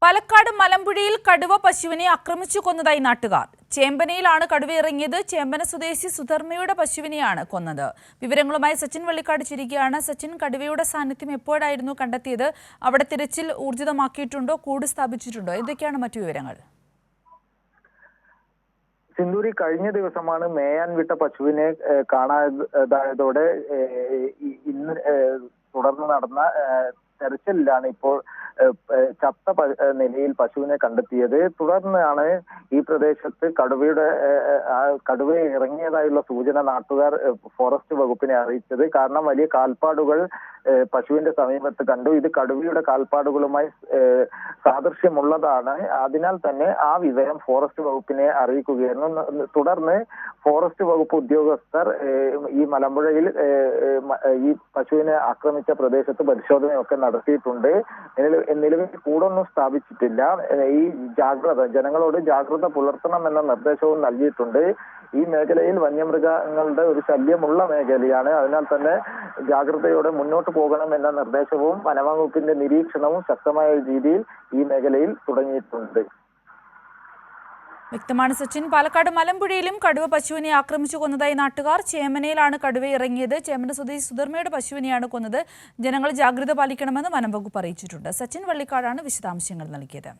പാലക്കാട് മലമ്പുഴയിൽ കടുവ പശുവിനെ ആക്രമിച്ചു കൊന്നതായി നാട്ടുകാർ. ചേമ്പനയിലാണ് കടുവ ഇറങ്ങിയത്. ചേമ്പന സ്വദേശി സുധർമ്മയുടെ പശുവിനെയാണ് കൊന്നത്. വിവരങ്ങളുമായി സച്ചിൻ വള്ളിക്കാട് ചേരുകയാണ്. സച്ചിൻ, കടുവയുടെ സാന്നിധ്യം എപ്പോഴായിരുന്നു കണ്ടെത്തിയത്? അവിടെ തിരച്ചിൽ ഊർജിതമാക്കിയിട്ടുണ്ടോ? കൂട് സ്ഥാപിച്ചിട്ടുണ്ടോ? എന്തൊക്കെയാണ് മറ്റു വിവരങ്ങൾ? സിന്ദൂരി, കഴിഞ്ഞ ദിവസമാണ് മേയാൻ വിട്ട പശുവിനെ കാണാതായതോടെ ഇന്ന് തുടർന്ന് നടന്ന തെരച്ചിലാണ് ഇപ്പോൾ ചത്ത നിലയിൽ പശുവിനെ കണ്ടെത്തിയത്. തുടർന്നാണ് ഈ പ്രദേശത്ത് കടുവ ഇറങ്ങിയതായുള്ള സൂചന നാട്ടുകാർ ഫോറസ്റ്റ് വകുപ്പിനെ അറിയിച്ചത്. കാരണം വലിയ കാൽപ്പാടുകൾ പശുവിന്റെ സമീപത്ത് കണ്ടു. ഇത് കടുവയുടെ കാൽപ്പാടുകളുമായി സാദൃശ്യമുള്ളതാണ്. അതിനാൽ തന്നെ ആ വിവരം ഫോറസ്റ്റ് വകുപ്പിനെ അറിയിക്കുകയായിരുന്നു. തുടർന്ന് ഫോറസ്റ്റ് വകുപ്പ് ഉദ്യോഗസ്ഥർ ഈ മലമ്പുഴയിൽ ഈ പശുവിനെ ആക്രമിച്ച പ്രദേശത്ത് പരിശോധനയൊക്കെ നടത്തിയിട്ടുണ്ട്. നിലവിൽ കൂടൊന്നും സ്ഥാപിച്ചിട്ടില്ല. ഈ ജനങ്ങളോട് ജാഗ്രത പുലർത്തണമെന്ന നിർദ്ദേശവും നൽകിയിട്ടുണ്ട്. ഈ മേഖലയിൽ വന്യമൃഗങ്ങളുടെ ഒരു ശല്യമുള്ള മേഖലയാണ്. അതിനാൽ തന്നെ ജാഗ്രതയോടെ മുന്നോട്ട് പോകണമെന്ന നിർദ്ദേശവും വനംവകുപ്പിന്റെ നിരീക്ഷണവും ശക്തമായ രീതിയിൽ ഈ മേഖലയിൽ തുടങ്ങിയിട്ടുണ്ട്. വ്യക്തമാണ് സച്ചിൻ. പാലക്കാട് മലമ്പുഴയിലും കടുവ പശുവിനെ ആക്രമിച്ചു കൊന്നതായി നാട്ടുകാർ. ചേമ്പനയിലാണ് കടുവ ഇറങ്ങിയത്. ചേമ്പന സ്വദേശി സുധർമ്മയുടെ പശുവിനെയാണ് കൊന്നത്. ജനങ്ങൾ ജാഗ്രത പാലിക്കണമെന്ന് വനംവകുപ്പ് അറിയിച്ചിട്ടുണ്ട്. സച്ചിൻ വള്ളിക്കാടാണ് വിശദാംശങ്ങൾ നൽകിയത്.